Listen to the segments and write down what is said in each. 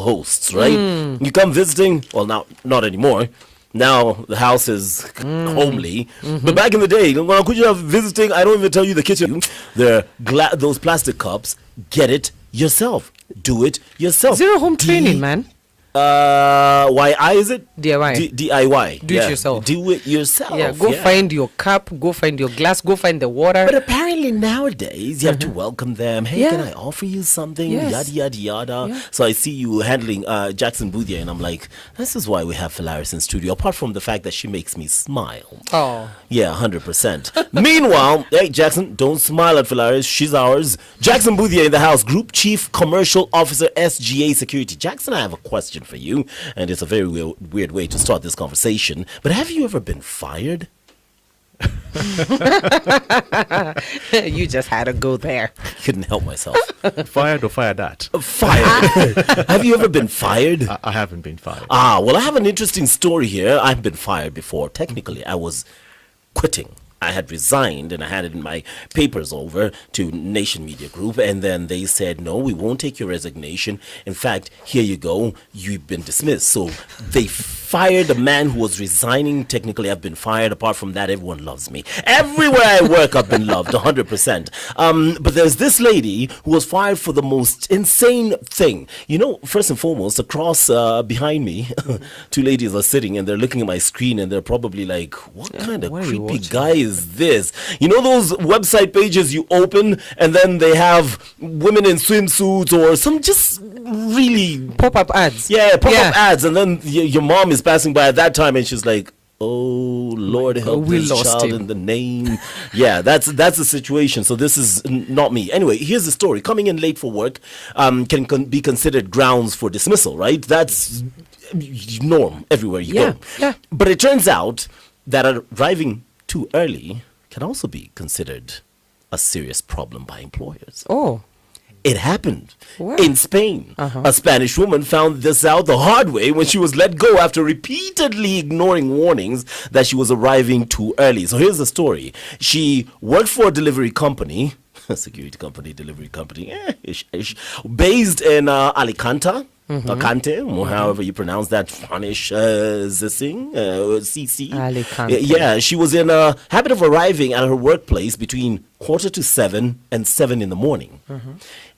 hosts, right? You come visiting, well, now not anymore. Now the house is homely, but back in the day, when I was visiting, I don't even tell you the kitchen. Those plastic cups. Get it yourself. Do it yourself. Zero home training, man. YI is it? DIY. DIY. Do it yourself. Do it yourself. Yeah, go find your cup, go find your glass, go find the water. But apparently nowadays, you have to welcome them. Hey, can I offer you something? Yes. Yada, yada, yada. Yeah. So I see you handling Jackson Mbuthia, and I'm like, this is why we have Fellaris in studio, apart from the fact that she makes me smile. Oh. Yeah, 100%. Meanwhile, hey, Jackson, don't smile at Fellaris. She's ours. Jackson Mbuthia in the house, Group Chief Commercial Officer, SGA Security. Jackson, I have a question for you, and it's a very weird way to start this conversation, but have you ever been fired? You just had to go there. Couldn't help myself. Fired or fired at? Fired. Have you ever been fired? I haven't been fired. Well, I have an interesting story here. I've been fired before. Technically, I was quitting. I had resigned and I handed my papers over to Nation Media Group, and then they said, no, we won't take your resignation. In fact, here you go. You've been dismissed. So they fired the man who was resigning. Technically, I've been fired. Apart from that, everyone loves me. Everywhere I work, I've been loved, 100%. But there's this lady who was fired for the most insane thing. You know, first and foremost, across behind me, two ladies are sitting and they're looking at my screen and they're probably like, what kind of creepy guy is this? You know those website pages you open and then they have women in swimsuits or some just really Pop-up ads. Yeah, pop-up ads, and then your mom is passing by at that time and she's like, oh Lord, help this child in the name. Yeah, that's the situation. So this is not me. Anyway, here's the story. Coming in late for work can be considered grounds for dismissal, right? That's norm everywhere you go. Yeah. But it turns out that arriving too early can also be considered a serious problem by employers. Oh. It happened Where? in Spain. A Spanish woman found this out the hard way when she was let go after repeatedly ignoring warnings that she was arriving too early. So here's the story. She worked for a delivery company, a security company, delivery company, based in Alicante. Alicante, or however you pronounce that, Spanish, CC. Alicante. Yeah, she was in a habit of arriving at her workplace between 6:45 and 7 in the morning.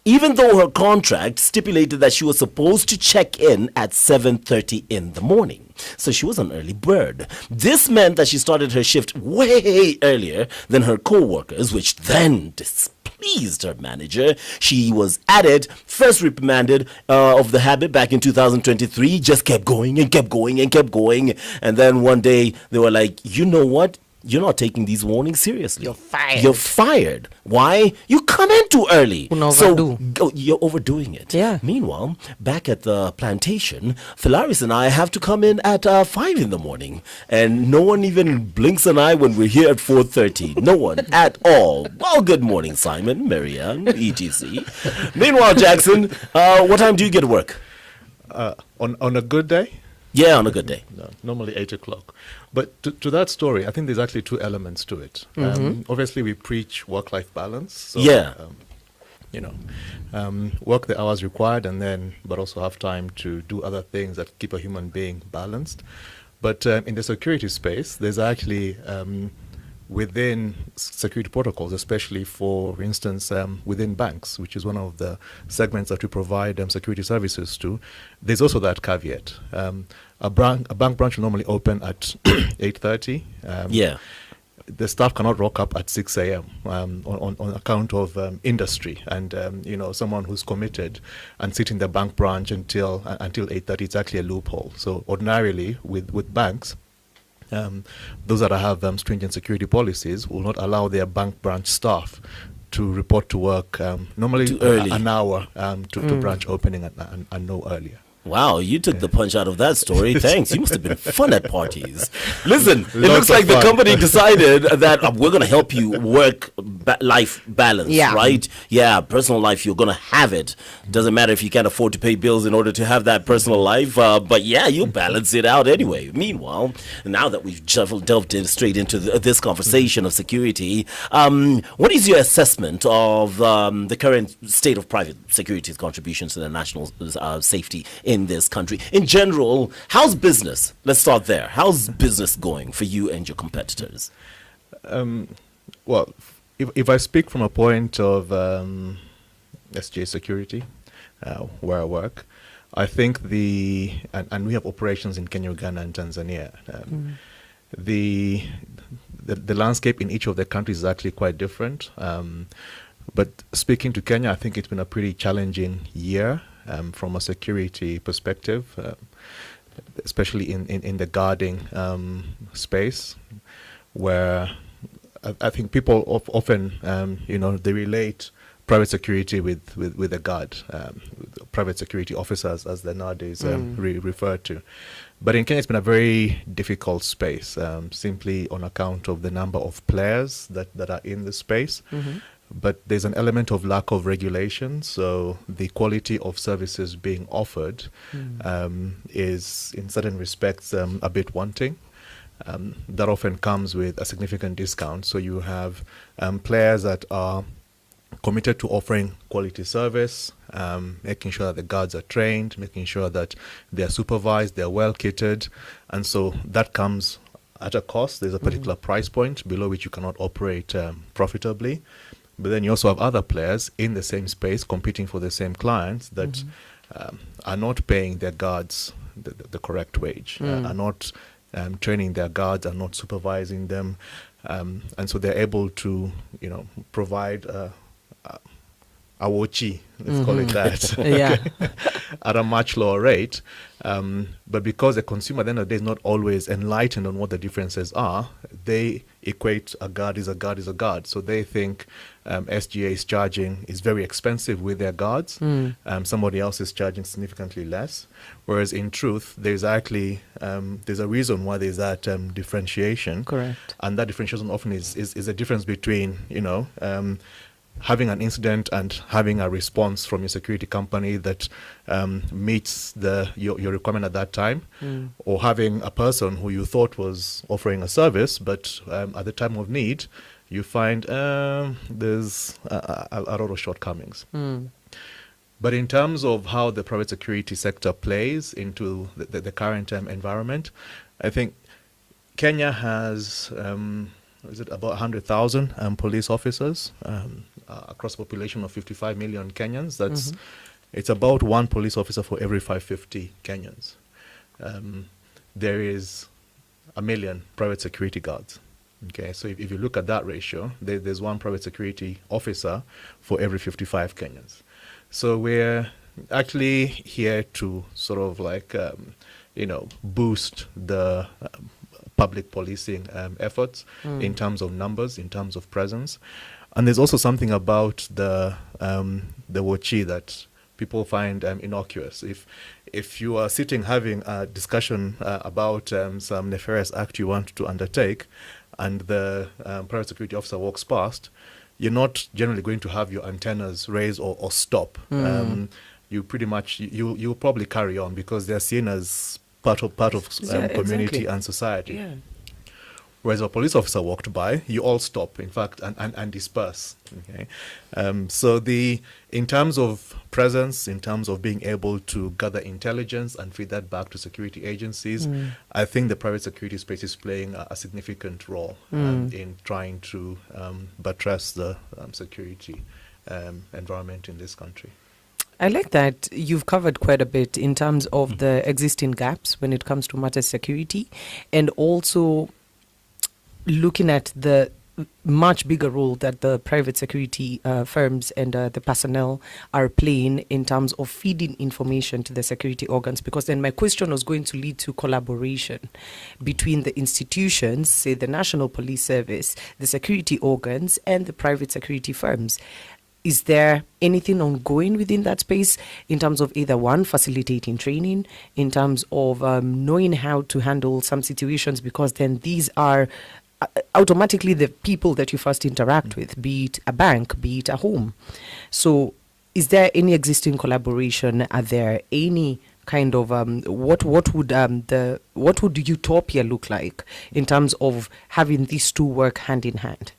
Even though her contract stipulated that she was supposed to check in at 7:30 in the morning. So she was an early bird. This meant that she started her shift way earlier than her co-workers, which then displeased her manager. She was added, first reprimanded of the habit back in 2023, just kept going and kept going and kept going. And then one day they were like, you know what? You're not taking these warnings seriously. You're fired. You're fired. Why? You come in too early. Overdo. So you're overdoing it. Yeah. Meanwhile, back at the plantation, Fellaris and I have to come in at 5 in the morning. And no one even blinks an eye when we're here at 4:30. No one at all. Well, good morning, Simon, Marianne, etc. Meanwhile, Jackson, what time do you get to work? On a good day? Yeah, on a good day. No, normally 8 o'clock. But to that story, I think there's actually two elements to it. Obviously, we preach work-life balance. So, work the hours required, but also have time to do other things that keep a human being balanced. But in the security space, there's actually within security protocols, especially for instance, within banks, which is one of the segments that we provide security services to, there's also that caveat. A bank branch will normally open at 8:30. The staff cannot rock up at 6 a.m. On account of industry and someone who's committed and sit in the bank branch until 8:30. It's actually a loophole. So ordinarily with banks, those that have stringent security policies will not allow their bank branch staff to report to work normally an hour to branch opening and no earlier. Wow, you took the punch out of that story. Thanks. You must have been fun at parties. Listen, it looks like the company decided that we're going to help you work life balance, Yeah. right? Yeah, personal life, you're gonna have it. Doesn't matter if you can't afford to pay bills in order to have that personal life, but yeah, you balance it out anyway. Meanwhile, now that we've delved in straight into this conversation of security, what is your assessment of the current state of private security's contributions to the national safety in this country? In general, how's business? Let's start there. How's business going for you and your competitors? Well, if I speak from a point of SGA Security, where I work, I think and we have operations in Kenya, Uganda, and Tanzania. The landscape in each of the countries is actually quite different. But speaking to Kenya, I think it's been a pretty challenging year from a security perspective, especially in the guarding space, where I think people often, they relate private security with a guard, private security officers, as they're nowadays referred to. But in Kenya, it's been a very difficult space, simply on account of the number of players that are in the space. But there's an element of lack of regulation, so the quality of services being offered is, in certain respects, a bit wanting. That often comes with a significant discount. So you have players that are committed to offering quality service, making sure that the guards are trained, making sure that they're supervised, they're well kitted. And so that comes at a cost. There's a particular price point below which you cannot operate profitably. But then you also have other players in the same space competing for the same clients that are not paying their guards the correct wage, are not training their guards, are not supervising them. And so they're able to, provide a wochi, let's call it that, Yeah. at a much lower rate. But because the consumer at the end of the day is not always enlightened on what the differences are, they equate a guard is a guard is a guard. So they think SGA is very expensive with their guards. Somebody else is charging significantly less. Whereas in truth, there's actually there's a reason why there's that differentiation. Correct. And that differentiation often is a difference between, having an incident and having a response from your security company that meets your requirement at that time, or having a person who you thought was offering a service, but at the time of need, you find there's a lot of shortcomings. But in terms of how the private security sector plays into the current environment, I think Kenya has about 100,000 police officers across a population of 55 million Kenyans. It's about one police officer for every 550 Kenyans. There is 1 million private security guards. Okay, so if you look at that ratio, there's one private security officer for every 55 Kenyans. So we're actually here to sort of boost the public policing efforts in terms of numbers, in terms of presence. And there's also something about the wochi that people find innocuous. If you are sitting having a discussion about some nefarious act you want to undertake, and the private security officer walks past, you're not generally going to have your antennas raise or stop. You pretty much you'll probably carry on because they're seen as part of community and society. Yeah. Whereas a police officer walked by, you all stop, in fact, and disperse. Okay, so in terms of presence, in terms of being able to gather intelligence and feed that back to security agencies, I think the private security space is playing a significant role in trying to buttress the security environment in this country. I like that you've covered quite a bit in terms of the existing gaps when it comes to matters security, and also looking at the much bigger role that the private security firms and the personnel are playing in terms of feeding information to the security organs. Because then my question was going to lead to collaboration between the institutions, say the National Police Service, the security organs, and the private security firms. Is there anything ongoing within that space in terms of either one, facilitating training, in terms of knowing how to handle some situations? Because then these are automatically the people that you first interact with, be it a bank, be it a home. So is there any existing collaboration? Are there any kind of what would utopia look like in terms of having these two work hand in hand?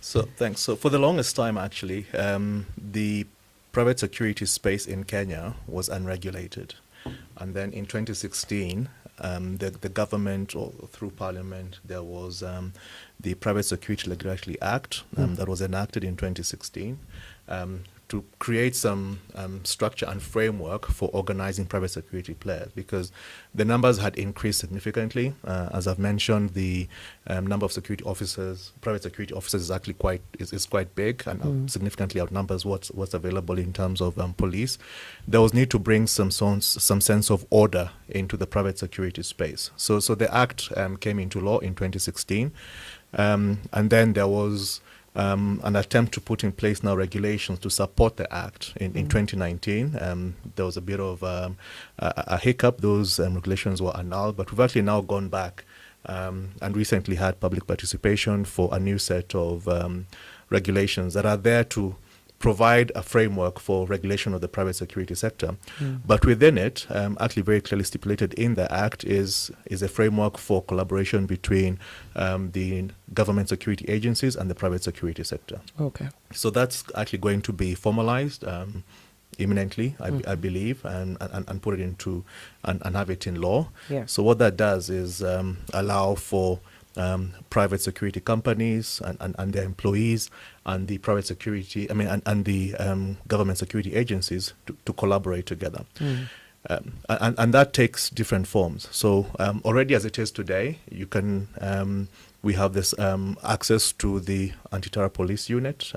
So thanks. So for the longest time, actually, the private security space in Kenya was unregulated. And then in 2016, the government, or through Parliament, there was the Private Security Regulatory Act that was enacted in 2016 to create some structure and framework for organizing private security players, because the numbers had increased significantly. As I've mentioned, the number of security officers, private security officers, is actually quite big and significantly outnumbers what's available in terms of police. There was need to bring some sense of order into the private security space. So the Act came into law in 2016, and then there was an attempt to put in place now regulations to support the Act in 2019. There was a bit of a hiccup. Those regulations were annulled, but we've actually now gone back and recently had public participation for a new set of regulations that are there to provide a framework for regulation of the private security sector. But within it, actually very clearly stipulated in the Act is a framework for collaboration between the government security agencies and the private security sector. Okay. So that's actually going to be formalized imminently, I believe, and put it into, and have it in law. Yeah. So what that does is allow for private security companies and their employees and the private security, and the government security agencies to collaborate together. And that takes different forms. So already as it is today, you can, we have this access to the anti-terror police unit.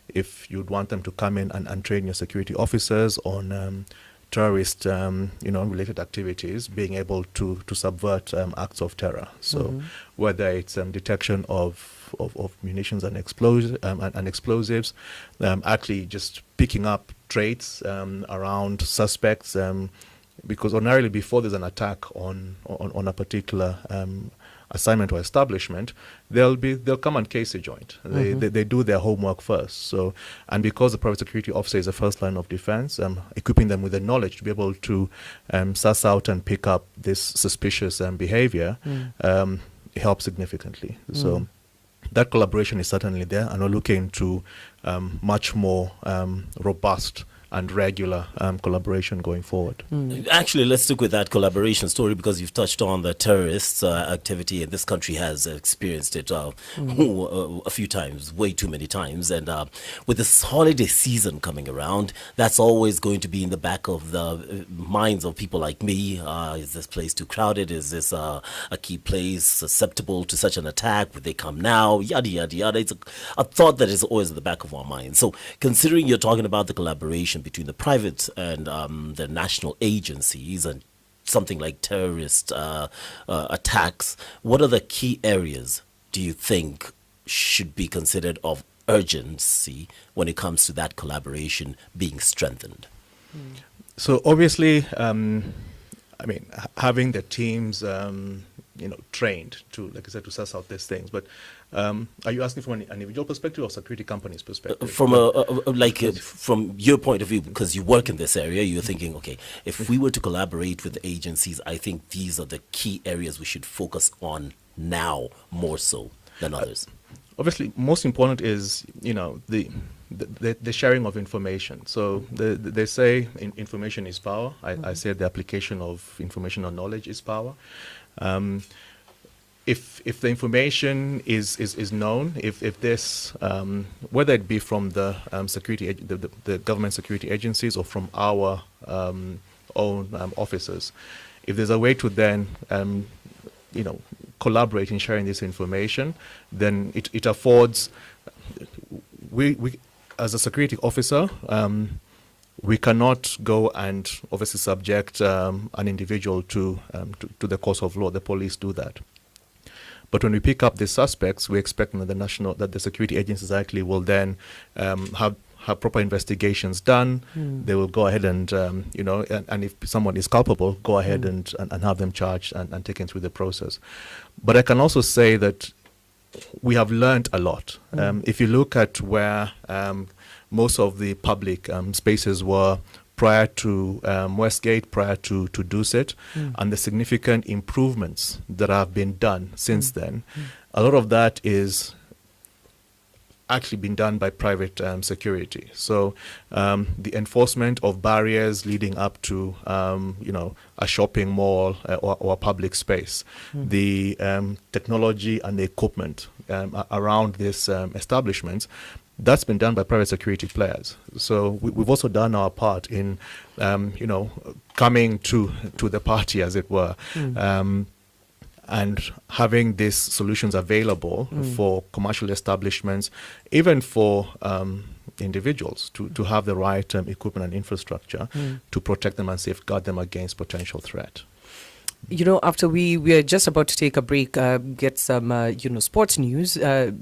If you'd want them to come in and train your security officers on terrorist, related activities, being able to subvert acts of terror. So whether it's detection of munitions and explosives, actually just picking up traits around suspects, because ordinarily before there's an attack on a particular assignment or establishment, they'll come and case a joint. They do their homework first. So, and because the private security officer is the first line of defense, equipping them with the knowledge to be able to suss out and pick up this suspicious behavior helps significantly. So that collaboration is certainly there, and we're looking to much more robust and regular collaboration going forward. Actually, let's stick with that collaboration story, because you've touched on the terrorist activity, and this country has experienced it a few times, way too many times. And with this holiday season coming around, that's always going to be in the back of the minds of people like me. Is this place too crowded? Is this a key place susceptible to such an attack? Would they come now? Yada, yada, yada. It's a thought that is always at the back of our minds. So considering you're talking about the collaboration between the private and the national agencies and something like terrorist attacks, what are the key areas do you think should be considered of urgency when it comes to that collaboration being strengthened? So obviously, having the teams, trained to, like I said, to suss out these things. But are you asking from an individual perspective or security company's perspective? From from your point of view, because you work in this area, you're thinking, okay, if we were to collaborate with agencies, I think these are the key areas we should focus on now more so than others. Obviously, most important is, the sharing of information. So they say information is power. I say the application of information or knowledge is power. If the information is known, if this, whether it be from the the government security agencies or from our own officers, if there's a way to then collaborate in sharing this information, then it affords, we as a security officer, we cannot go and obviously subject an individual to the course of law. The police do that. But when we pick up the suspects, we expect that the security agencies actually will then have have proper investigations done. They will go ahead and, and if someone is culpable, go ahead and have them charged and taken through the process. But I can also say that we have learned a lot. If you look at where most of the public spaces were prior to Westgate, prior to Dusit, and the significant improvements that have been done since then, a lot of that is actually been done by private security. So the enforcement of barriers leading up to a shopping mall or a public space, the technology and the equipment around these establishments, that's been done by private security players. So we've also done our part in coming to the party, as it were. And having these solutions available for commercial establishments, even for individuals to have the right equipment and infrastructure to protect them and safeguard them against potential threat. After we are just about to take a break, get some, sports news.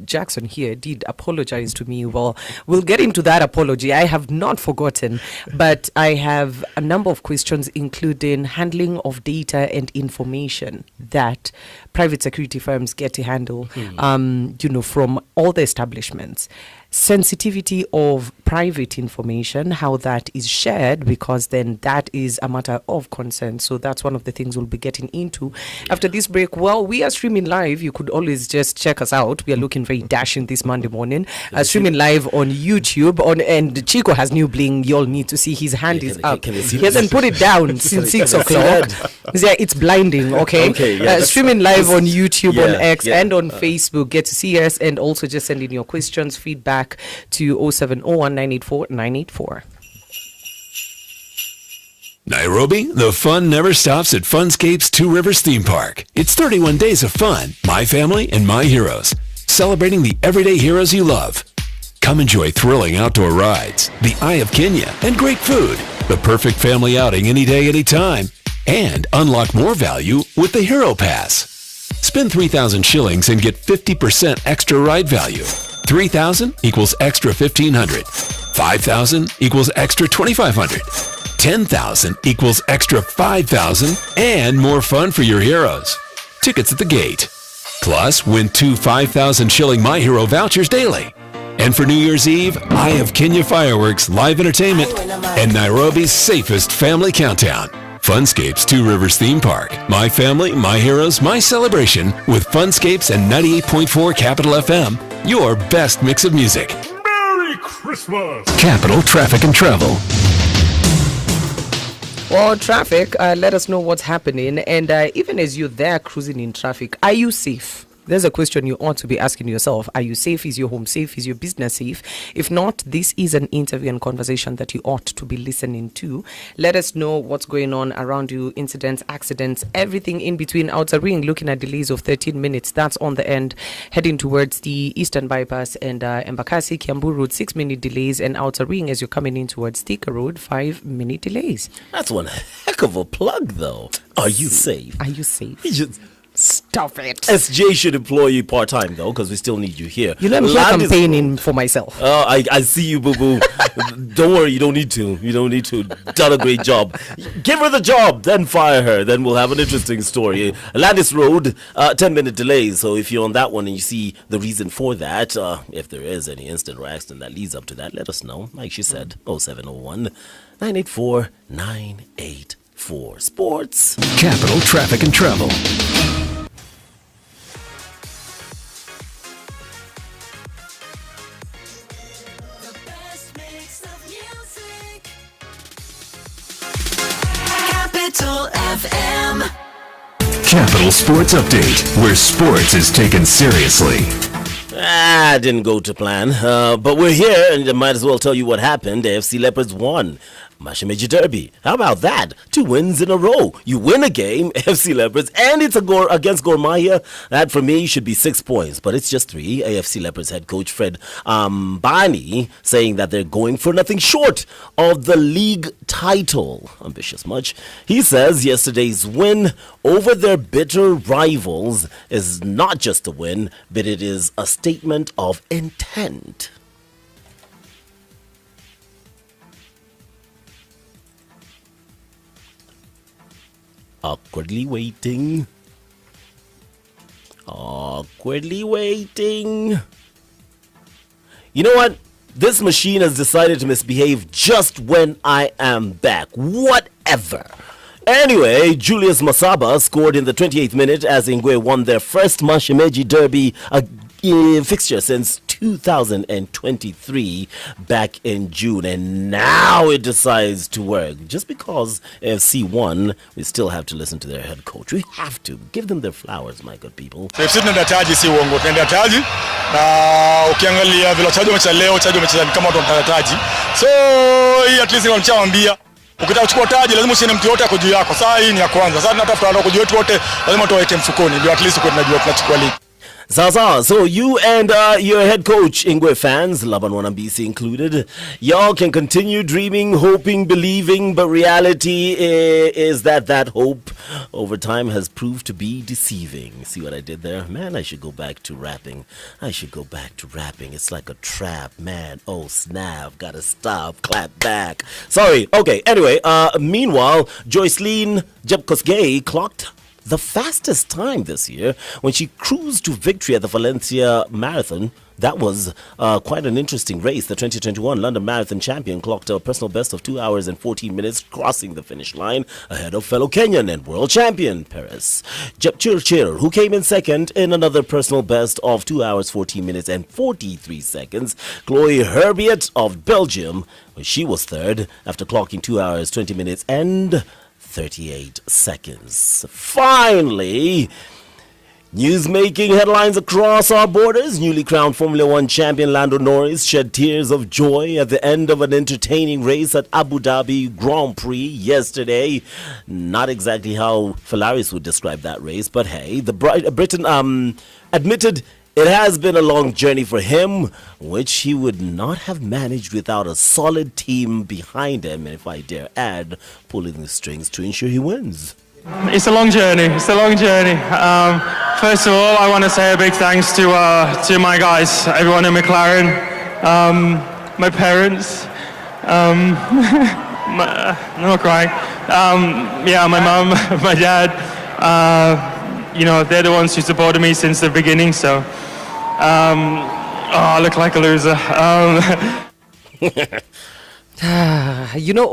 Jackson here did apologize to me. Well, we'll get into that apology. I have not forgotten, but I have a number of questions, including handling of data and information that private security firms get to handle, from all the establishments. Sensitivity of private information, how that is shared, because then that is a matter of concern. So that's one of the things we'll be getting into after this break. Well, we are streaming live. You could always just check us out. We are looking very dashing this Monday morning. Streaming live on YouTube. And Chiko has new bling. You all need to see his hand is up. He hasn't put it down since 6 o'clock. Yeah, it's blinding. Okay. Streaming live on YouTube, on X, and on Facebook. Get to see us, and also just send in your questions, feedback to 0701984 Nairobi, the fun never stops at Funscape's Two Rivers theme park. It's 31 days of fun, my family and my heroes, celebrating the everyday heroes you love. Come enjoy thrilling outdoor rides, the Eye of Kenya, and great food. The perfect family outing any day, anytime. And unlock more value with the Hero Pass. Spend 3,000 shillings and get 50% extra ride value. 3,000 equals extra 1,500. 5,000 equals extra 2,500. 10,000 equals extra 5,000 and more fun for your heroes. Tickets at the gate. Plus, win 2 5,000 shilling My Hero vouchers daily. And for New Year's Eve, Eye of Kenya fireworks, live entertainment, and Nairobi's safest family countdown. Funscape's Two Rivers theme park. My family, my heroes, my celebration with Funscapes and 98.4 Capital FM. Your best mix of music. Merry Christmas! Capital Traffic and Travel. Well, traffic, let us know what's happening. And even as you're there cruising in traffic, are you safe? There's a question you ought to be asking yourself. Are you safe? Is your home safe? Is your business safe? If not, this is an interview and conversation that you ought to be listening to. Let us know what's going on around you, incidents, accidents, everything in between. Outer Ring, looking at delays of 13 minutes. That's on the end, heading towards the Eastern Bypass and Embakasi, Kiambu Road, 6-minute delays. And Outer Ring, as you're coming in towards Thika Road, 5-minute delays. That's one heck of a plug, though. Are you safe? Are you safe? Stop it. SJ should employ you part-time, though, because we still need you here. I'm here campaigning for myself. Oh, I see you, boo-boo. Don't worry, you don't need to. You don't need to. Done a great job. Give her the job, then fire her. Then we'll have an interesting story. Landis Road, 10-minute delays. So if you're on that one and you see the reason for that, if there is any incident or accident that leads up to that, let us know. Like she said, 0701 984 984. Sports. Capital Traffic and Travel. Capital FM. Capital Sports Update, where sports is taken seriously. Didn't go to plan, but we're here and I might as well tell you what happened. AFC Leopards won Mashemeji Derby. How about that? 2 wins in a row. You win a game, AFC Leopards, and it's against Gor Mahia. That for me should be 6 points, but it's just 3. AFC Leopards head coach Fred Bani saying that they're going for nothing short of the league title. Ambitious much. He says yesterday's win over their bitter rivals is not just a win, but it is a statement of intent. Awkwardly waiting. Awkwardly waiting. You know what? This machine has decided to misbehave just when I am back. Whatever. Anyway, Julius Masaba scored in the 28th minute as Ingwe won their first Mashemeji Derby fixture since 2023 back in June, and now it decides to work. Just because FC won, we still have to listen to their head coach. We have to give them their flowers, my good people. FC tunaenda taji, si uongo, tunaenda taji, na ukiangalia vile wachezaji wamecheza leo, wachezaji wamecheza kama watu wanataka taji. So hii at least wanamwambia ukitaka kuchukua taji lazima usiende mtu yote ako juu yako. Sasa hii ni ya kwanza. Sasa tunatafuta watu juu yetu wote, lazima tuweke mfukoni ndio at least kwa tunajua tunachukua ligi. So you and your head coach, Ingwe fans, Laban Wanambisi included, y'all can continue dreaming, hoping, believing, but reality is that hope over time has proved to be deceiving. See what I did there? Man, I should go back to rapping. It's like a trap, man. Oh, snap. Gotta stop. Clap back. Sorry. Okay, anyway, meanwhile, Joycelyn Jepkosgei clocked the fastest time this year when she cruised to victory at the Valencia Marathon. That was quite an interesting race. The 2021 London Marathon champion clocked a personal best of 2 hours and 14 minutes, crossing the finish line ahead of fellow Kenyan and world champion Perez Jepchirchir, who came in second in another personal best of 2 hours, 14 minutes and 43 seconds. Chloe Herbiet of Belgium, she was third after clocking 2 hours, 20 minutes and 38 seconds. Finally, news making headlines across our borders. Newly crowned Formula One champion Lando Norris shed tears of joy at the end of an entertaining race at Abu Dhabi Grand Prix yesterday. Not exactly how Fellaris would describe that race, but hey, the Briton admitted it has been a long journey for him, which he would not have managed without a solid team behind him, and if I dare add, pulling the strings to ensure he wins. It's a long journey. First of all, I want to say a big thanks to my guys, everyone in McLaren, my parents, I'm not crying, my mum, my dad, they're the ones who supported me since the beginning, so I look like a loser.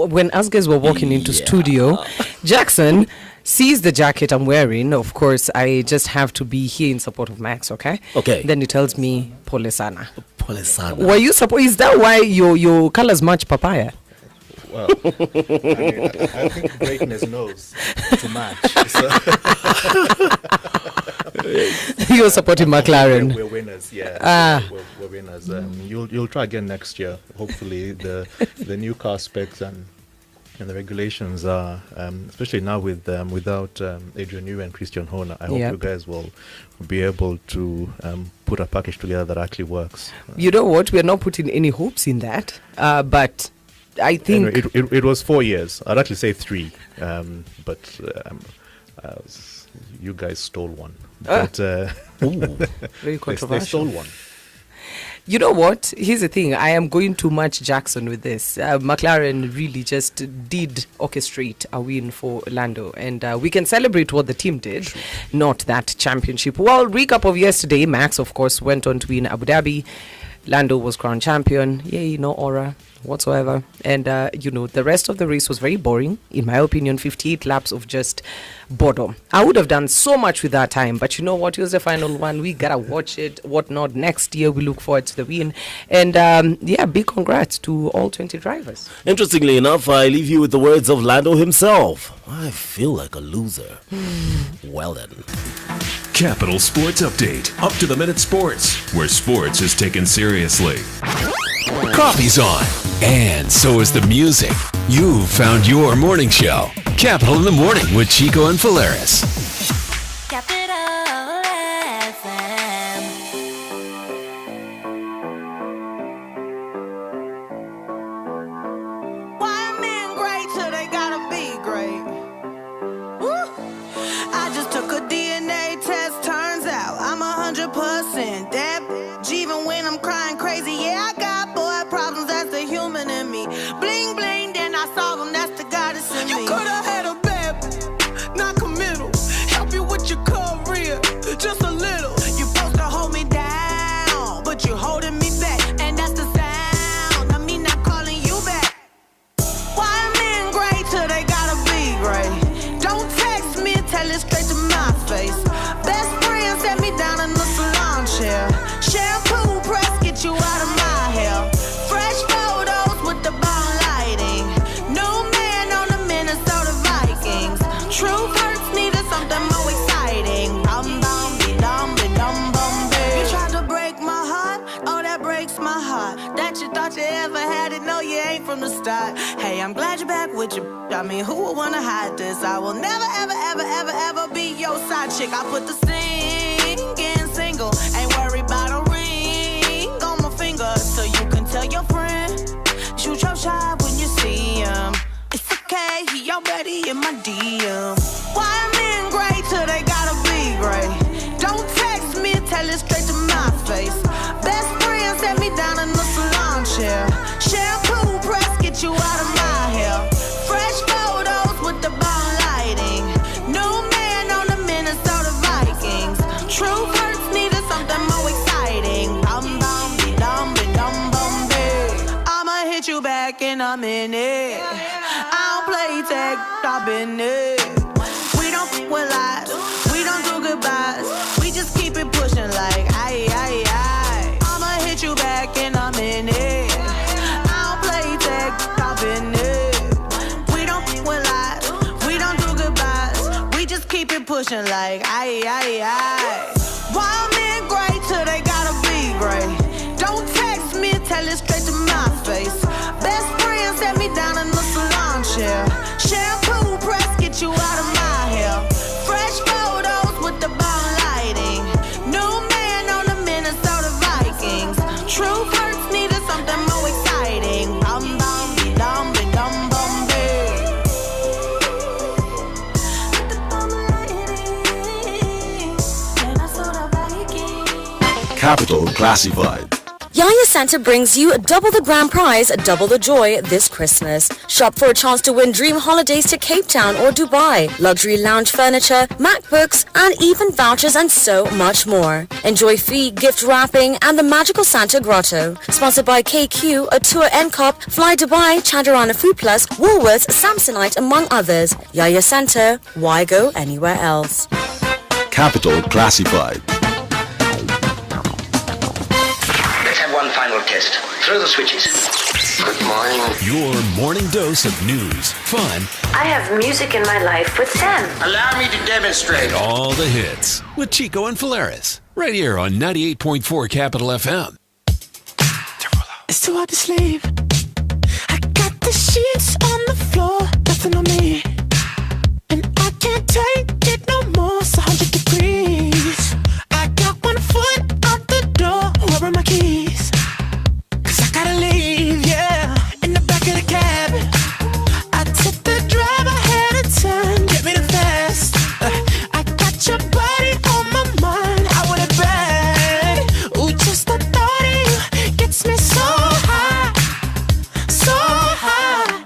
When us guys were walking into studio, Jackson sees the jacket I'm wearing. Of course, I just have to be here in support of Max, okay? Okay. Then he tells me, Pole sana. Pole sana. Were you is that why your colors match papaya? Well, I think greatness knows to match. So You're supporting McLaren. We're winners, yeah. We're winners. You'll try again next year. Hopefully, the new car specs and the regulations are, especially now without Adrian Newey and Christian Horner. I hope you guys will be able to put a package together that actually works. You know what? We're not putting any hopes in that, but I think it was 4 years. I'd actually say 3, but you guys stole one. But very controversial. They stole one. You know what? Here's the thing. I am going to match Jackson with this. McLaren really just did orchestrate a win for Lando. And we can celebrate what the team did, not that championship. Well, recap of yesterday. Max, of course, went on to win Abu Dhabi. Lando was crowned champion. Yay, no aura whatsoever. And, the rest of the race was very boring. In my opinion, 58 laps of just boredom. I would have done so much with that time. But you know what? It was the final one. We got to watch it, whatnot. Next year, we look forward to the win. And, big congrats to all 20 drivers. Interestingly enough, I leave you with the words of Lando himself. I feel like a loser. Well then. Capital Sports Update. Up to the minute sports, where sports is taken seriously. Coffee's on, and so is the music. You've found your morning show. Capital in the Morning with Chiko and Fellaris. Capital FM. Why men great till they gotta be great? Woo! I just took a DNA test, turns out I'm 100% that bitch. Even when I'm crying crazy, yeah, I got boy problems, that's the human in me. Bling bling, then I solve them, that's the goddess in me. You could've had a bad bitch, not my face. Best friend set me down in the salon chair. Shampoo press, get you out of my hair. Fresh photos with the bomb lighting. New man on the Minnesota Vikings. True hurts needed something more exciting. Bum bum be dum be dum bum be. You tried to break my heart, oh that breaks my heart. That you thought you ever had it, no you ain't from the start. Hey, I'm glad you're back with your. I mean, who would wanna hide this? I will never ever ever ever ever be your side chick. I put the singing single, ain't worried about a ring on my finger, so you can tell your friend. Shoot your shot when you see him. It's okay, he already in my DM. Why men great till they gotta be great? Don't text me, tell it straight to my face. Best friend set me down in the salon chair. Shampoo press, get you out of my hair. Fresh photos with the bomb lighting. New man on the Minnesota Vikings. True hurts needed something more exciting. Bum bum be dum bum be. I'ma hit you back in a minute. I don't play tag, I've been it. We don't f with lies, we don't do goodbyes. We just keep it pushing like aye aye aye. I'ma hit you back in a minute. I don't play tag, I've been it. We don't f with lies, we don't do goodbyes. We just keep it pushing like aye aye aye. Wild men great till they gotta be great. Don't text me, tell it straight to my face. Best friend set me down in the salon chair. Shampoo press, get you out of my hair. Fresh photos with the bomb lighting. New man on the Minnesota Vikings. True hurts needed something more exciting. Bum bum be dum bum be. With the bomb lighting, then I saw the Viking. Capital Classified. Yaya Santa brings you double the grand prize, double the joy this Christmas. Shop for a chance to win dream holidays to Cape Town or Dubai, luxury lounge furniture, MacBooks, and even vouchers and so much more. Enjoy free gift wrapping and the magical Santa Grotto. Sponsored by KQ, a tour NCOP, Fly Dubai, Chandarana Food Plus, Woolworths, Samsonite, among others. Yaya Santa, why go anywhere else? Capital Classified. One final test. Throw the switches. Good morning. Your morning dose of news, fun, I have music in my life with Sam. Allow me to demonstrate. and all the hits with Chiko and Fellaris. Right here on 98.4 Capital FM. It's too hard to sleep. I got the sheets on the floor, nothing on me. And I can't take it no more, it's 100 degrees. I got one foot out the door, where are my keys? Cause I gotta leave, yeah. In the back of the cab, I took the drive, I had a turn, get me the fast. I got your body on my mind, I want it bad. Ooh, just the thought of you gets me so high, so high.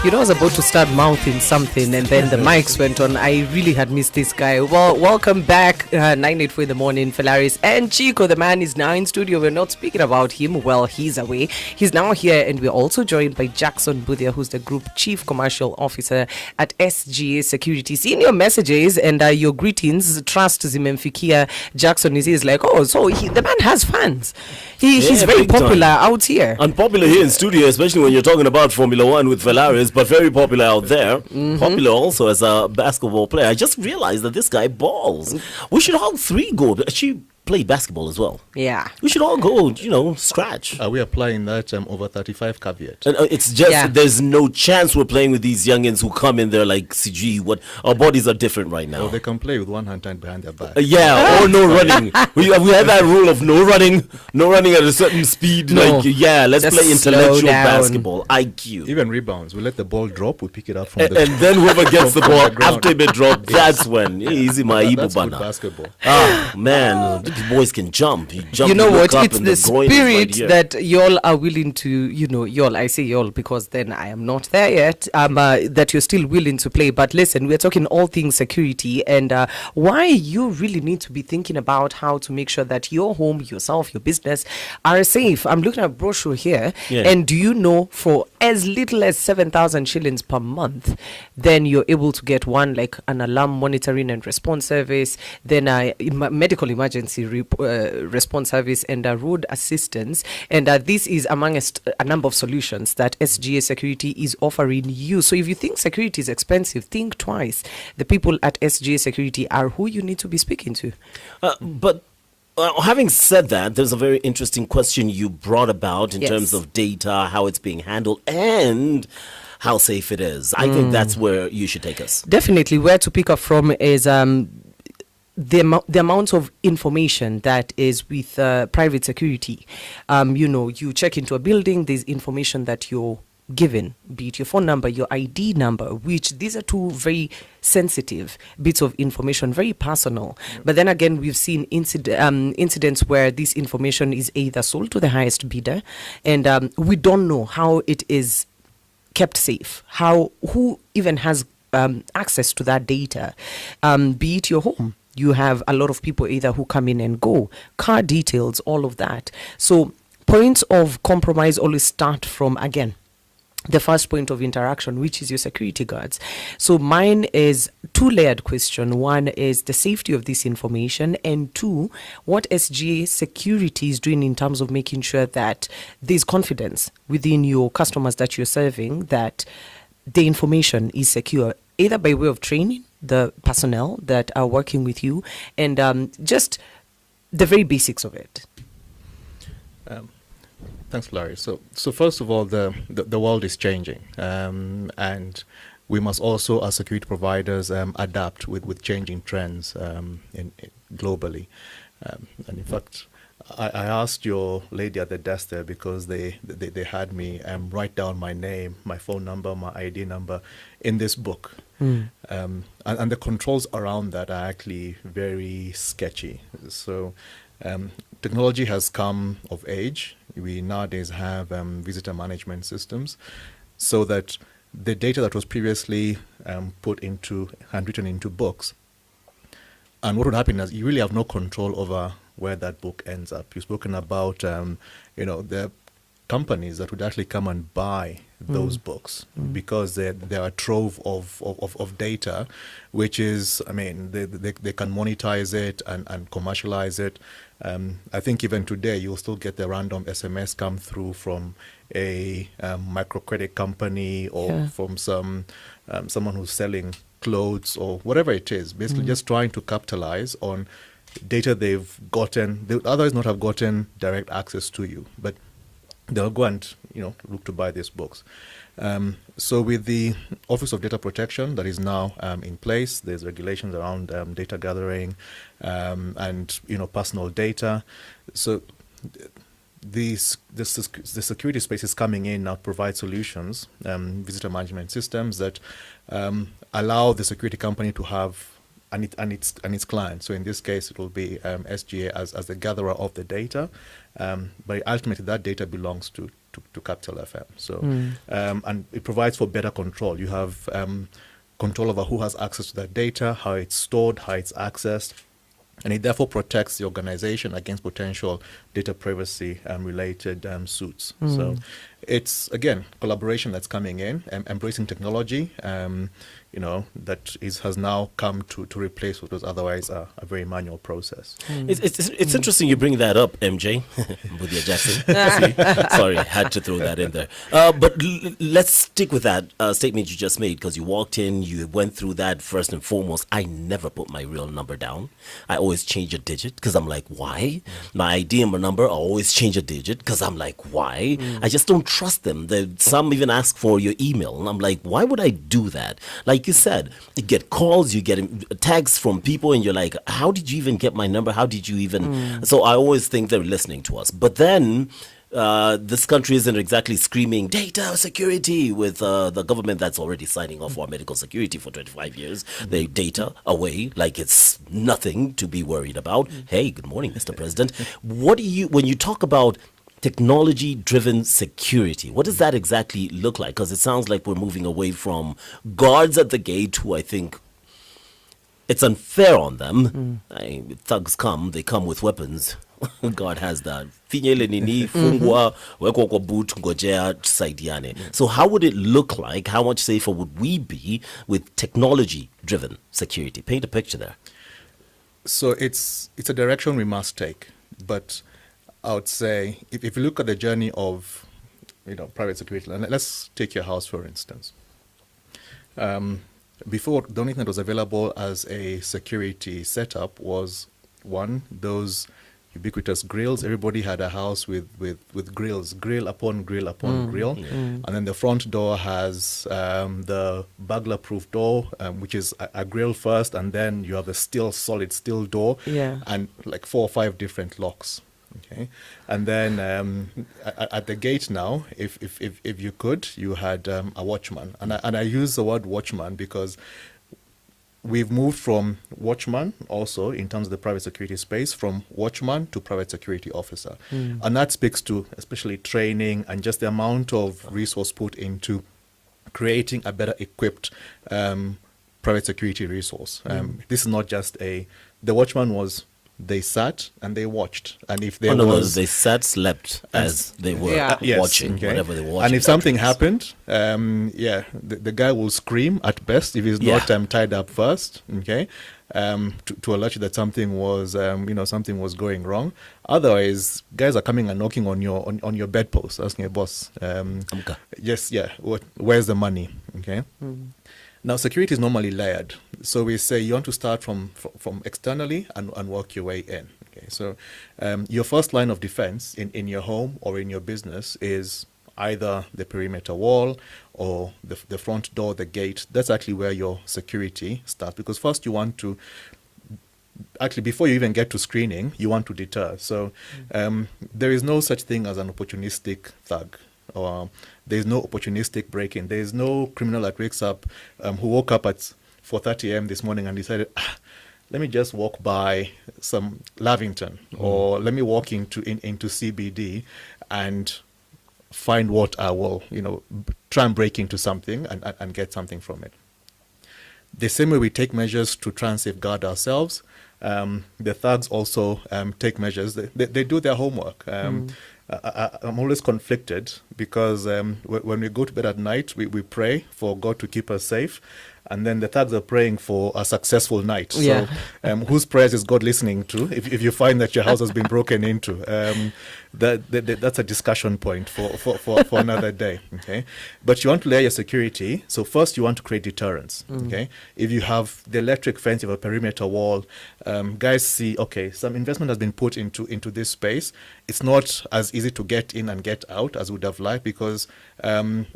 You know, I was about to start mouthing something and then the mics went on. I really had missed this guy. Well, welcome back, 984 in the morning, Fellaris and Chiko. The man is now in studio. We're not speaking about him. Well, he's away. He's now here, and we're also joined by Jackson Mbuthia, who's the Group Chief Commercial Officer at SGA Security. Seeing your messages and your greetings, trust zimemfikia. Jackson is like, oh, so the man has fans. He's very popular out here. Unpopular here in studio, especially when you're talking about Formula One with Fellaris, but very popular out there. Popular also as a basketball player. I just realized that this guy balls. We should all three go. She played basketball as well. Yeah. We should all go, scratch. Are we applying that over 35 caveat? And, it's just, there's no chance we're playing with these youngins who come in there like CG. What our bodies are different right now. Well, they can play with one hand tied behind their back. Or no running. We have that rule of no running at a certain speed. No. Let's play intellectual basketball, IQ. Even rebounds, we let the ball drop, we pick it up from the and then whoever gets the ball ground. after it drop, that's when easy my That's good Ibu basketball. Ah man, these boys can jump. You know what? It's the spirit that y'all are willing to, y'all. I say y'all because then I am not there yet. That you're still willing to play. But listen, we're talking all things security and why you really need to be thinking about how to make sure that your home, yourself, your business are safe. I'm looking at a brochure here, and do you know for as little as 7,000 shillings per month, then you're able to get one like an alarm monitoring and response service, then a medical emergency response service, and a road assistance. And this is amongst a number of solutions that SGA Security is offering you. So if you think security is expensive, think twice. The people at SGA Security are who you need to be speaking to. But having said that, there's a very interesting question you brought about in terms of data, how it's being handled, and how safe it is. I think that's where you should take us. Definitely. Where to pick up from is the amount of information that is with private security. You check into a building, there's information that you're given, be it your phone number, your ID number, which these are two very sensitive bits of information, very personal. But then again, we've seen incidents where this information is either sold to the highest bidder, and we don't know how it is kept safe, who even has access to that data, be it your home. You have a lot of people either who come in and go, car details, all of that. So points of compromise always start from, again, the first point of interaction, which is your security guards. So mine is two-layered question. One is the safety of this information, and two, what SGA Security is doing in terms of making sure that there's confidence within your customers that you're serving, that the information is secure, either by way of training the personnel that are working with you, and just the very basics of it. Thanks, Larry. So first of all, the world is changing, and we must also, as security providers, adapt with changing trends globally. And in fact, I asked your lady at the desk there because they had me write down my name, my phone number, my ID number in this book. And the controls around that are actually very sketchy. So technology has come of age. We nowadays have visitor management systems, so that the data that was previously put into, handwritten into books, and what would happen is you really have no control over where that book ends up. You've spoken about, the companies that would actually come and buy those books because they're a trove of data, which is, they can monetize it and commercialize it. I think even today you'll still get the random SMS come through from a microcredit company or from someone who's selling clothes or whatever it is, basically just trying to capitalize on data they've gotten. They would otherwise not have gotten direct access to you, but they'll go and look to buy these books. So with the Office of Data Protection that is now in place, there's regulations around data gathering and personal data. So the security space is coming in now to provide solutions, visitor management systems that allow the security company to have and its clients. So in this case, it will be SGA as the gatherer of the data, but ultimately that data belongs to to Capital FM. So, and it provides for better control. You have control over who has access to that data, how it's stored, how it's accessed, and it therefore protects the organization against potential data privacy related suits. So it's, again, collaboration that's coming in, embracing technology, that has now come to replace what was otherwise a very manual process. It's interesting you bring that up, MJ. Mbuthia Jackson. Sorry, I had to throw that in there. But let's stick with that statement you just made, because you walked in, you went through that first and foremost. I never put my real number down. I always change a digit because I'm like, why? My ID and my number, I always change a digit because I'm like, why? I just don't trust them. Some even ask for your email, and I'm like, why would I do that? Like you said, you get calls, you get texts from people, and you're like, how did you even get my number? How did you even? So I always think they're listening to us. But then this country isn't exactly screaming data security with the government that's already signing off for medical security for 25 years. They data away like it's nothing to be worried about. Hey, good morning, Mr. President. What do you, when you talk about technology-driven security, what does that exactly look like? Because it sounds like we're moving away from guards at the gate, who I think it's unfair on them. Thugs come, they come with weapons. God has that. So how would it look like? How much safer would we be with technology-driven security? Paint a picture there. So it's a direction we must take, but I would say if you look at the journey of private security, and let's take your house for instance. Before, the only thing that was available as a security setup was those ubiquitous grills. Everybody had a house with grills, grill upon grill upon grill, and then the front door has the burglar-proof door, which is a grill first, and then you have a solid steel door, and like 4 or 5 different locks. Okay, and then at the gate now, if you could, you had a watchman, and I use the word watchman because we've moved from watchman also in terms of the private security space, from watchman to private security officer, and that speaks to especially training and just the amount of resource put into creating a better equipped private security resource. This is not just the watchman was. They sat and they watched, and if there they sat, slept as they were watching whatever they were watching. And if something happened, the guy will scream at best if he's not tied up first. Okay, to alert you that something was something was going wrong. Otherwise, guys are coming and knocking on your bedpost, asking your boss, where's the money? Okay. Now, security is normally layered. So we say you want to start from externally and work your way in. Okay, so your first line of defense in your home or in your business is either the perimeter wall or the front door, the gate. That's actually where your security starts, because first you want to, actually before you even get to screening, you want to deter. So there is no such thing as an opportunistic thug, or there's no opportunistic break-in. There's no criminal that wakes up, who woke up at 4:30 a.m. this morning and decided, let me just walk by some Lavington, or let me walk into CBD and find what I will, try and break into something and get something from it. The same way we take measures to try and safeguard ourselves, the thugs also take measures. They do their homework. I'm always conflicted because when we go to bed at night, we pray for God to keep us safe, and then the thugs are praying for a successful night. So whose prayers is God listening to if you find that your house has been broken into? That's a discussion point for another day. Okay, but you want to layer your security. So first you want to create deterrence. Okay, if you have the electric fence, you have a perimeter wall, guys see, okay, some investment has been put into this space. It's not as easy to get in and get out as would have liked, because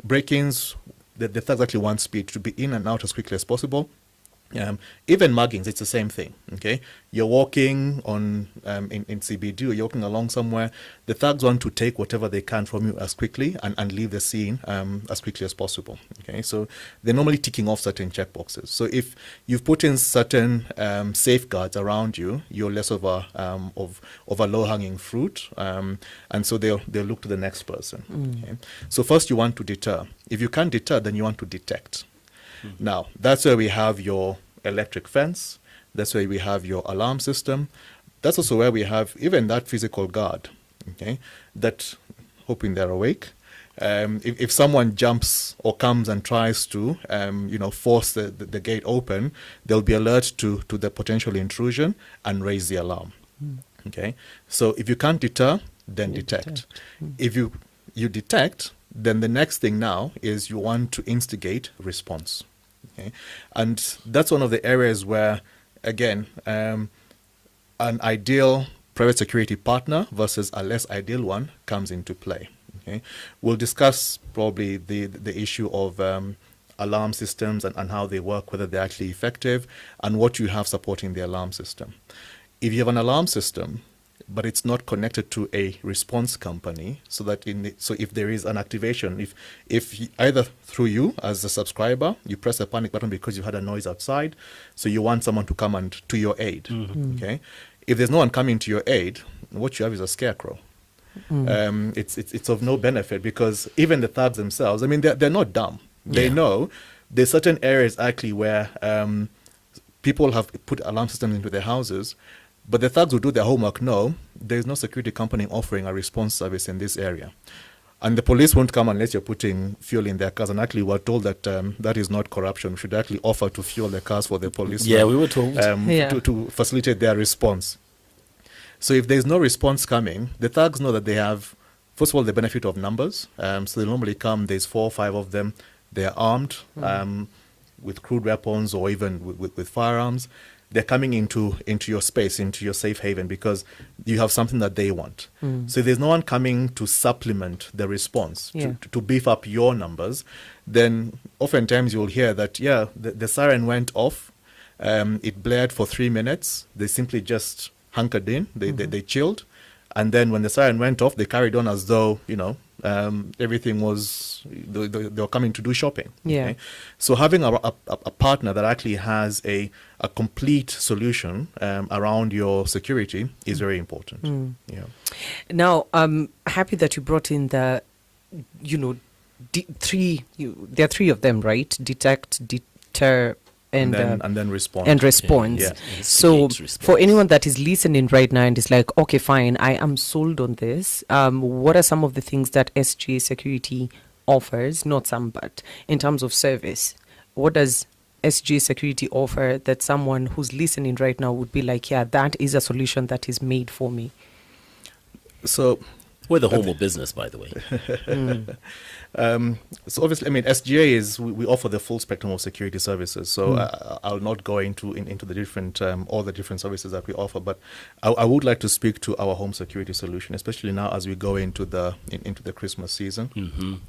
break-ins, the thugs actually want speed, to be in and out as quickly as possible. Even muggings, it's the same thing. Okay, you're walking on in CBD, or you're walking along somewhere. The thugs want to take whatever they can from you as quickly and leave the scene as quickly as possible. Okay, so they're normally ticking off certain checkboxes. So if you've put in certain safeguards around you, you're less of a low-hanging fruit, and so they'll look to the next person. Okay? So first you want to deter. If you can't deter, then you want to detect. Now, that's where we have your electric fence. That's where we have your alarm system. That's also where we have even that physical guard, okay, that, hoping they're awake. If someone jumps or comes and tries to, force the gate open, they'll be alert to the potential intrusion and raise the alarm. Okay, so if you can't deter, then detect. If you detect, then the next thing now is you want to instigate response. Okay? And that's one of the areas where, again, an ideal private security partner versus a less ideal one comes into play. Okay? We'll discuss probably the issue of alarm systems and how they work, whether they're actually effective, and what you have supporting the alarm system. If you have an alarm system, but it's not connected to a response company, so that if there is an activation, if either through you as a subscriber, you press a panic button because you had a noise outside, so you want someone to come and to your aid. Okay, if there's no one coming to your aid, what you have is a scarecrow. It's of no benefit, because even the thugs themselves, I mean, they're not dumb. They know there's certain areas actually where people have put alarm systems into their houses. But the thugs will do their homework. No, there's no security company offering a response service in this area. And the police won't come unless you're putting fuel in their cars. And actually, we're told that that is not corruption. We should actually offer to fuel the cars for the police. Yeah, we were told. To facilitate their response. So if there's no response coming, the thugs know that they have, first of all, the benefit of numbers. So they normally come, there's 4 or 5 of them. They're armed with crude weapons or even with firearms. They're coming into your space, into your safe haven, because you have something that they want. So if there's no one coming to supplement the response, to beef up your numbers, then oftentimes you'll hear that, the siren went off, it blared for 3 minutes, they simply just hunkered in, they chilled, and then when the siren went off, they carried on as though, everything was, they were coming to do shopping. Okay? So having a partner that actually has a complete solution around your security is very important. Now, I'm happy that you brought in the, there are 3 of them, right? Detect, deter, and then respond. And respond. So for anyone that is listening right now and is like, okay, fine, I am sold on this. What are some of the things that SGA Security offers? Not some, but in terms of service, what does SGA Security offer that someone who's listening right now would be like, yeah, that is a solution that is made for me? So we're the home of business, by the way. So obviously, I mean, SGA is, we offer the full spectrum of security services. So I'll not go into the different, all the different services that we offer, but I would like to speak to our home security solution, especially now as we go into the Christmas season.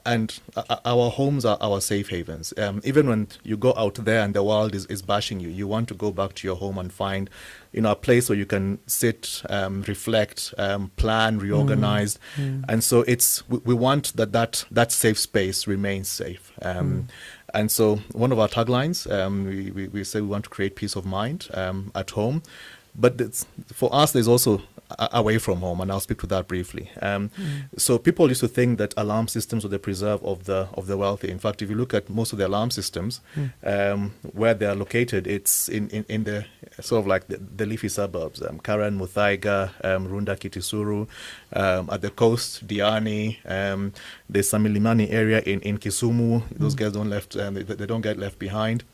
And our homes are our safe havens. Even when you go out there and the world is bashing you, you want to go back to your home and find, a place where you can sit, reflect, plan, reorganize. And so we want that safe space remains safe. And so one of our taglines, we say we want to create peace of mind at home. But for us, there's also away from home, and I'll speak to that briefly. So people used to think that alarm systems were the preserve of the wealthy. In fact, if you look at most of the alarm systems, where they are located, it's in the sort of like the leafy suburbs, Karen, Muthaiga, Runda, Kitisuru, at the coast, Diani, the Samilimani area in Kisumu. Those guys they don't get left behind.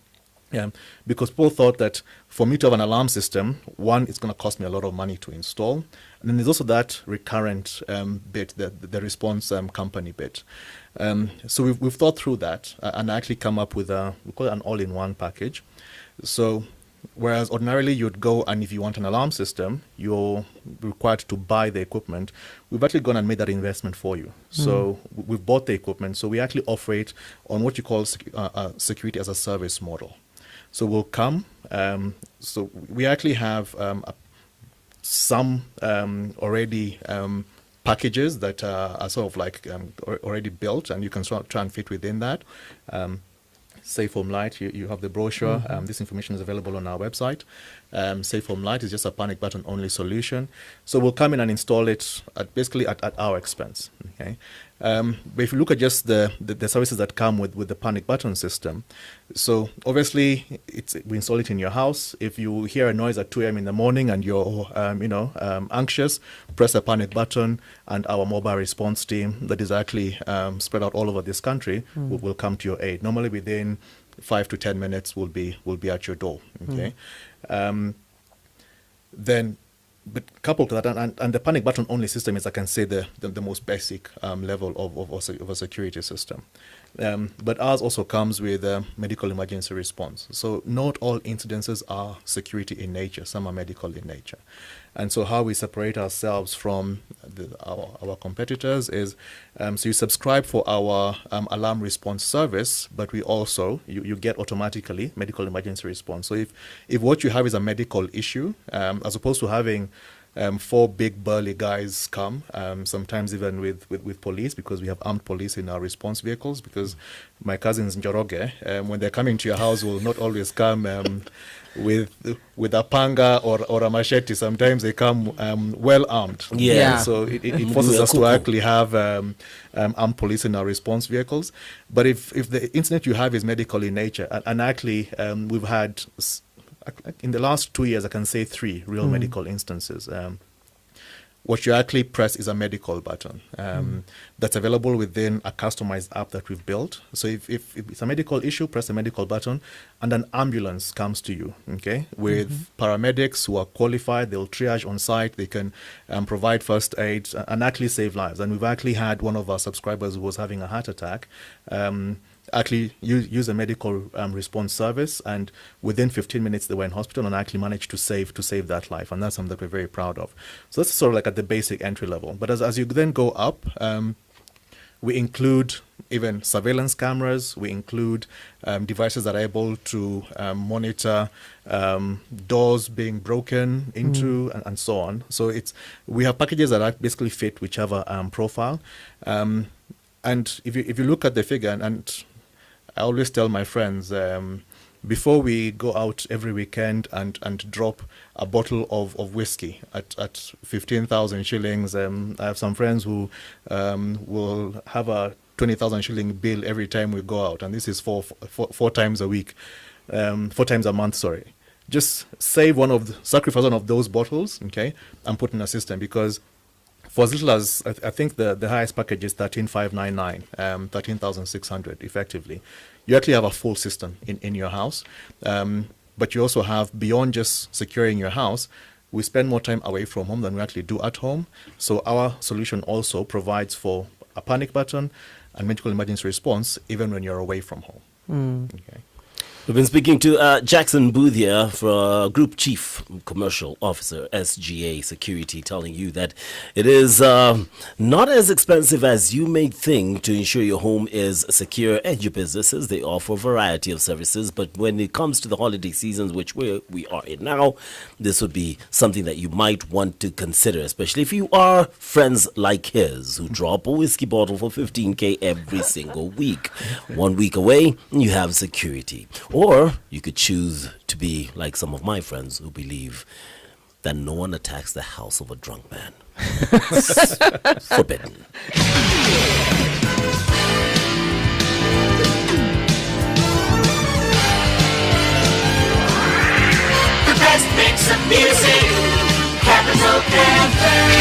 Because people thought that for me to have an alarm system, one, it's going to cost me a lot of money to install. And then there's also that recurrent bit, the response company bit. So we've thought through that and actually come up with we call it an all-in-one package. So whereas ordinarily you'd go and if you want an alarm system, you're required to buy the equipment, we've actually gone and made that investment for you. So we've bought the equipment. So we actually offer it on what you call security as a service model. So we'll come. So we actually have some already packages that are sort of like already built, and you can sort of try and fit within that. Safe Home Light, you have the brochure. This information is available on our website. Safe Home Light is just a panic button only solution. So we'll come in and install it basically at our expense. Okay. But if you look at just the services that come with the panic button system, so obviously we install it in your house. If you hear a noise at 2 a.m. in the morning and you're anxious, press a panic button, and our mobile response team that is actually spread out all over this country will come to your aid. Normally within 5 to 10 minutes will be at your door. Okay. Then, but coupled to that, and the panic button only system is, I can say, the most basic level of a security system. But ours also comes with medical emergency response. So not all incidences are security in nature. Some are medical in nature. And so how we separate ourselves from our competitors is, so you subscribe for our alarm response service, but we also, you get automatically medical emergency response. So if what you have is a medical issue, as opposed to having 4 big burly guys come, sometimes even with police, because we have armed police in our response vehicles, because my cousins Njoroge, when they're coming to your house, will not always come with a panga or a machete. Sometimes they come well armed. Yeah. So it forces us to actually have armed police in our response vehicles. But if the incident you have is medical in nature, and actually we've had, in the last 2 years, I can say 3 real medical instances. What you actually press is a medical button that's available within a customized app that we've built. So if it's a medical issue, press the medical button, and an ambulance comes to you, okay, with paramedics who are qualified. They'll triage on site. They can provide first aid and actually save lives. And we've actually had one of our subscribers who was having a heart attack actually use a medical response service, and within 15 minutes they were in hospital and actually managed to save that life, and that's something that we're very proud of. So that's sort of like at the basic entry level. But as you then go up, we include even surveillance cameras. We include devices that are able to monitor doors being broken into and so on. So we have packages that basically fit whichever profile. And if you look at the figure, and I always tell my friends, before we go out every weekend and drop a bottle of whiskey at 15,000 shillings, I have some friends who will have a 20,000 shilling bill every time we go out, and this is four times a week, 4 times a month, sorry. Just sacrifice one of those bottles, okay, and put in a system, because for as little as, I think the highest package is 13,599, 13,600 effectively. You actually have a full system in your house. But you also have, beyond just securing your house, we spend more time away from home than we actually do at home. So our solution also provides for a panic button and medical emergency response even when you're away from home. Okay. We've been speaking to Jackson Mbuthia, for Group Chief Commercial Officer, SGA Security, telling you that it is not as expensive as you may think to ensure your home is secure and your businesses. They offer a variety of services, but when it comes to the holiday seasons, which we are in now, this would be something that you might want to consider, especially if you are friends like his who drop a whiskey bottle for 15K every single week. 1 week away, you have security. Or you could choose to be like some of my friends who believe that no one attacks the house of a drunk man. Forbidden. The best mix of music, Capital Cafe.